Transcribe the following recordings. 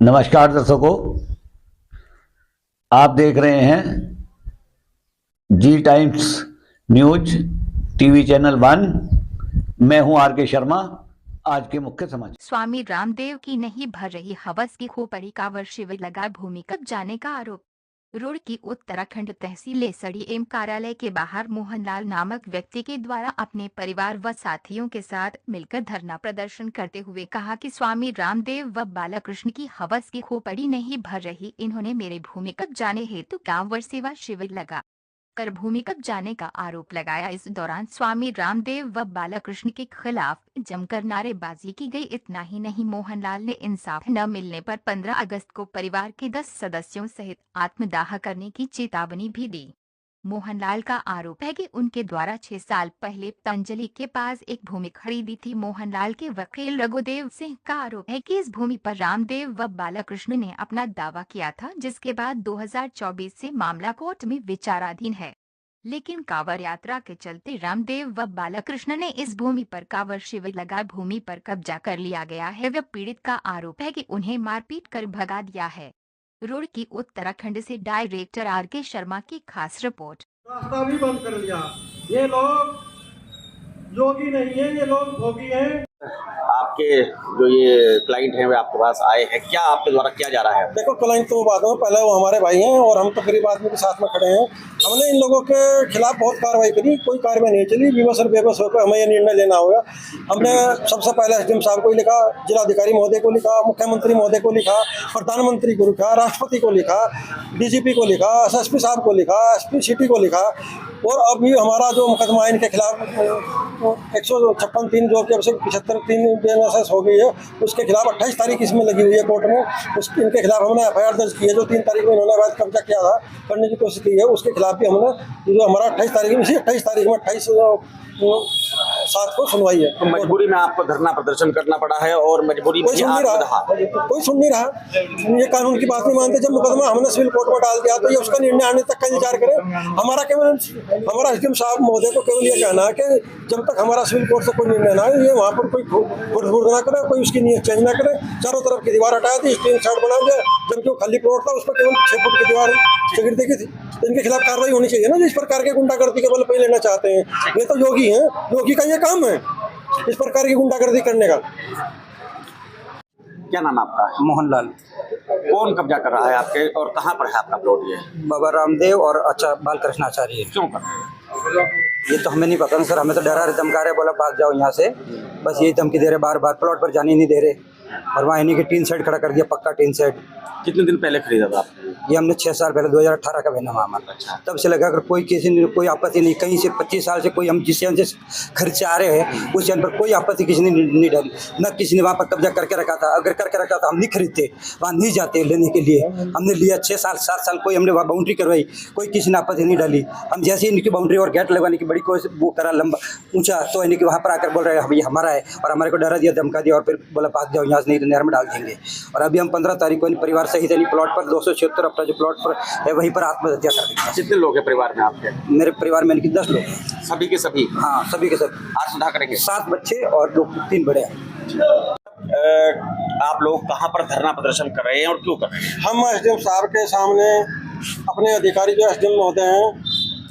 नमस्कार दर्शकों, आप देख रहे हैं जी टाइम्स न्यूज टीवी चैनल 1। मैं हूं आर के शर्मा। आज के मुख्य समाचार। स्वामी रामदेव की नहीं भर रही हवस की खोपड़ी कांवर शिविर लगा भूमि कब्जा जाने का आरोप। रुड़की उत्तराखंड तहसील लेसड़ी एम कार्यालय के बाहर मोहनलाल नामक व्यक्ति के द्वारा अपने परिवार व साथियों के साथ मिलकर धरना प्रदर्शन करते हुए कहा कि स्वामी रामदेव व बालकृष्ण की हवस की खोपड़ी नहीं भर रही। इन्होंने मेरे भूमि कब्जा जाने हेतु कांवर सेवा शिविर लगा कर भूमि कब्जा जाने का आरोप लगाया। इस दौरान स्वामी रामदेव व बालकृष्ण के खिलाफ जमकर नारेबाजी की गई। इतना ही नहीं, मोहनलाल ने इंसाफ न मिलने पर 15 अगस्त को परिवार के 10 सदस्यों सहित आत्मदाह करने की चेतावनी भी दी। मोहनलाल का आरोप है कि उनके द्वारा 6 साल पहले पतंजलि के पास एक भूमि खरीदी थी। मोहनलाल के वकील रघुदेव सिंह का आरोप है कि इस भूमि पर रामदेव व बालकृष्ण ने अपना दावा किया था, जिसके बाद 2024 से मामला कोर्ट में विचाराधीन है। लेकिन कांवर यात्रा के चलते रामदेव व बालकृष्ण ने इस भूमि पर कांवर शिविर लगा भूमि पर कब्जा कर लिया गया है। व पीड़ित का आरोप है कि उन्हें मारपीट कर भगा दिया है। रुड़की उत्तराखंड से डायरेक्टर आर के शर्मा की खास रिपोर्ट। रास्ता भी बंद कर लिया। ये लोग योगी नहीं है, ये लोग भोगी हैं। आपके जो ये क्लाइंट हैं वे आपके पास आए हैं, क्या आपके द्वारा किया जा रहा है? देखो, क्लाइंट तो बात है, पहले वो हमारे भाई हैं और हम तो गरीब आदमी के साथ में खड़े हैं। हमने इन लोगों के खिलाफ बहुत कार्रवाई करी, कोई कार्रवाई नहीं चली। विवश और बेबस होकर हमें ये निर्णय लेना होगा। हमने सबसे पहले एसडीएम साहब को लिखा, जिलाधिकारी महोदय को लिखा, मुख्यमंत्री महोदय को लिखा, प्रधानमंत्री को लिखा, राष्ट्रपति को लिखा, डीजीपी को लिखा, एसएसपी साहब को लिखा, एसपी सिटी को लिखा। और अभी हमारा जो मुकदमा इनके खिलाफ 156(3) जो कि अब से 75(3) BNSS हो गई है, उसके खिलाफ 28 तारीख इसमें लगी हुई है कोर्ट में। इनके खिलाफ हमने FIR दर्ज की है। जो 3 तारीख में इन्होंने अवैध कब्जा किया था, करने की कोशिश की है, उसके खिलाफ भी हमने जो हमारा 28 तारीख में, इसी 28 तारीख में 28/7 को सुनवाई है। तो मजबूरी में आपको धरना प्रदर्शन करना पड़ा है और मजबूरी में कोई सुन नहीं रहा। ये कानून की बात नहीं मानते। जब मुकदमा हमने सिविल कोर्ट में डाल दिया तो ये उसका निर्णय आने तक का इंतजार करें। हमारा एसडीएम साहब महोदय को केवल ये कहना है कि जब तक हमारा सिविल कोर्ट से कोई निर्णय ना आए, ये वहाँ पर कोई फुट ना करे, कोई उसकी नीयत चेंज ना करे। चारों तरफ की दीवार हटा दी, स्क्रीन शॉट बना दिया। जबकि वो खाली प्लॉट था, उस पर केवल 6 फुट की दीवार गिर देखी थी। तो इनके खिलाफ कार्रवाई होनी चाहिए ना, जो इस प्रकार के गुंडागर्दी के बल पे लेना चाहते हैं। ये तो योगी हैं, योगी का ये काम है इस प्रकार की गुंडागर्दी करने का। क्या नाम आपका? मोहनलाल। कौन कब्जा कर रहा है आपके और कहाँ पर है आपका प्लॉट? ये बाबा रामदेव और अच्छा बालकृष्ण आचार्य। क्यों कर रहे हैं? ये तो हमें नहीं पता ना सर, हमें तो डरा रहे, धमका रहे, बोला भाग जाओ यहाँ से। बस यही धमकी दे रहे, बार बार प्लॉट पर जाने नहीं दे रहे। और वहाँ इन्हीं की टीन सेट खड़ा कर दिया, पक्का टीन सेट। कितने दिन पहले खरीदा था आपने? ये हमने 6 साल पहले 2018 का बहना हमारा। अच्छा। तब से लगा कर कोई किसी ने कोई आपत्ति नहीं, कहीं से 25 साल से कोई हम जिस जन से खर्च से आ रहे हैं उस जन पर कोई आपत्ति किसी ने नहीं डाली। न किसी ने वहाँ पर कब्जा करके रखा था। अगर करके रखा था हम नहीं खरीदते, वहाँ नहीं जाते लेने के लिए। हमने लिया 6 साल 7 साल, कोई हमने वहाँ बाउंड्री करवाई, कोई किसी ने आपत्ति नहीं डाली। हम जैसे इनकी बाउंड्री और गेट लगवाने की बड़ी कोशिश वो करा लंबा ऊँचा, तो इनके वहाँ पर आकर बोल रहे हैं ये हमारा है, और हमारे को डरा दिया, धमका दिया, और फिर बोला भाग जाओ यहाँ से, नहीं तो नहर में डाल देंगे। और अभी हम 15 तारीख को परिवार सहित प्लॉट पर 276 अपना जो प्लॉट पर है वहीं पर आत्महत्या कर दी। कितने लोग हैं परिवार में आपके? मेरे परिवार में 10 लोग। सभी के सभी? हाँ, सभी के सभी। आत्मदाह करेंगे? 7 बच्चे और 3 बड़े हैं। आप लोग कहाँ पर धरना प्रदर्शन कर रहे हैं और क्यों कर रहे हैं? हम एसडीएम साहब के सामने अपने अधिकारी जो एसडीएम महोदय हैं,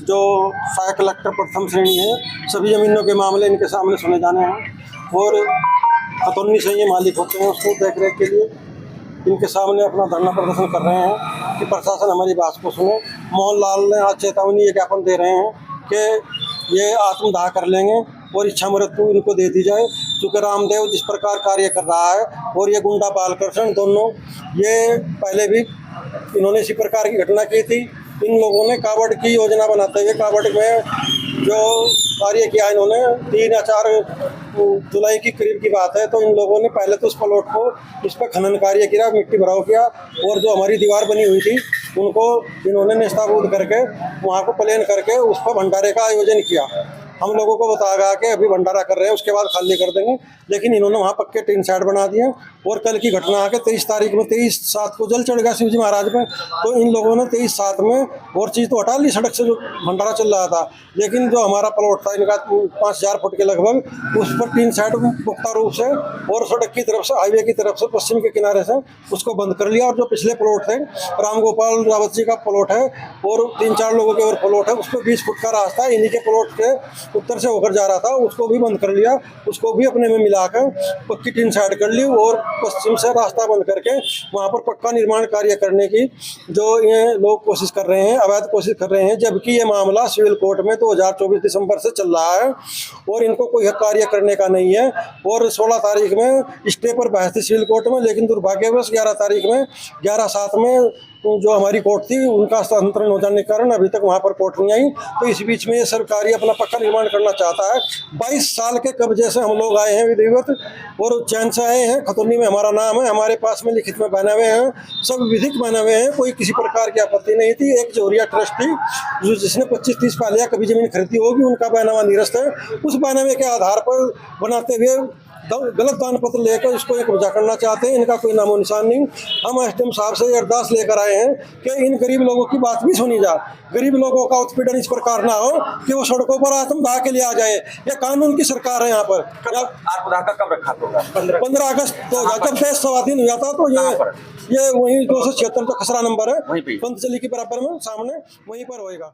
जो सहायक कलेक्टर प्रथम श्रेणी है, सभी जमीनों के मामले इनके सामने सुने जाने हैं। और खतौनी से ये मालिक होते हैं, उसको देख रेख के लिए इनके सामने अपना धरना प्रदर्शन कर रहे हैं कि प्रशासन हमारी बात को सुने। मोहनलाल ने आज चेतावनी ये ज्ञापन दे रहे हैं कि ये आत्मदाह कर लेंगे और इच्छा मृत्यु इनको दे दी जाए। क्योंकि रामदेव जिस प्रकार कार्य कर रहा है और ये गुंडा बालकृष्ण दोनों, ये पहले भी इन्होंने इसी प्रकार की घटना की थी। इन लोगों ने कावड़ की योजना बनाते हुए कावड़ में जो कार्य किया इन्होंने 3 या 4 जुलाई की करीब की बात है, तो इन लोगों ने पहले तो उस प्लॉट को, इस पर खनन कार्य किया, मिट्टी भराव किया, और जो हमारी दीवार बनी हुई थी उनको इन्होंने नेस्ताबूद करके वहाँ को प्लेन करके उस पर भंडारे का आयोजन किया। हम लोगों को बताया गया कि अभी भंडारा कर रहे हैं, उसके बाद खाली कर देंगे, लेकिन इन्होंने वहाँ पक्के टीन शेड बना दिए। और कल की घटना आके 23 तारीख में 23/7 को जल चढ़ गया शिवजी महाराज में, तो इन लोगों ने 23/7 में और चीज़ तो हटा ली सड़क से जो भंडारा चल रहा था, लेकिन जो हमारा प्लॉट था इनका 5000 फुट के लगभग, उस पर टीन शेड पुख्ता रूप से और सड़क की तरफ से, हाईवे की तरफ से, पश्चिम के किनारे से उसको बंद कर लिया। और जो पिछले प्लॉट थे, राम गोपाल रावत जी का प्लॉट है और 3-4 लोगों के और प्लॉट है, उस पर 20 फुट का रास्ता इन्हीं के प्लॉट के उत्तर से होकर जा रहा था, उसको भी बंद कर लिया, उसको भी अपने में मिलाकर पक्की टीन शेड कर ली और पश्चिम से रास्ता बंद करके वहाँ पर पक्का निर्माण कार्य करने की जो ये लोग कोशिश कर रहे हैं, अवैध कोशिश कर रहे हैं, जबकि ये मामला सिविल कोर्ट में 2024 दिसंबर से चल रहा है और इनको कोई कार्य करने का नहीं है। और 16 तारीख में स्टे पर बहस थी सिविल कोर्ट में, लेकिन दुर्भाग्यवश 11 तारीख में 11/7 में जो हमारी कोर्ट थी उनका हस्तांतरण हो जाने के कारण अभी तक वहाँ पर कोर्ट नहीं आई। तो इस बीच में ये सरकारी अपना पक्का निर्माण करना चाहता है। 22 साल के कब्जे से हम लोग आए हैं विधिवत और चैन से आए हैं। खतौनी में हमारा नाम है, हमारे पास में लिखित में बने हुए हैं, सब विधिक बने हुए हैं, कोई किसी प्रकार की आपत्ति नहीं थी। एक जोरिया ट्रस्ट थी जो जिसने 25-30 पालिया कभी जमीन खरीदी होगी, उनका बैनामा निरस्त है, उस बैनामे के आधार पर बनाते हुए गलत दान पत्र लेकर इसको एक वजह करना चाहते हैं। इनका कोई नामो निशान नहीं। हम एसडीएम साहब से अरदास लेकर आए हैं कि इन गरीब लोगों की बात भी सुनी जा, गरीब लोगों का उत्पीड़न इस प्रकार ना हो कि वो सड़कों पर आत्मदाह के लिए आ जाए। ये कानून की सरकार है यहाँ पर। आत्मदाह का कब रखा होगा? 15 अगस्त को जब देश स्वाधीन हुआ था, तो ये वही 276 जो खसरा नंबर है पंतजली के बराबर में सामने, वहीं पर होएगा।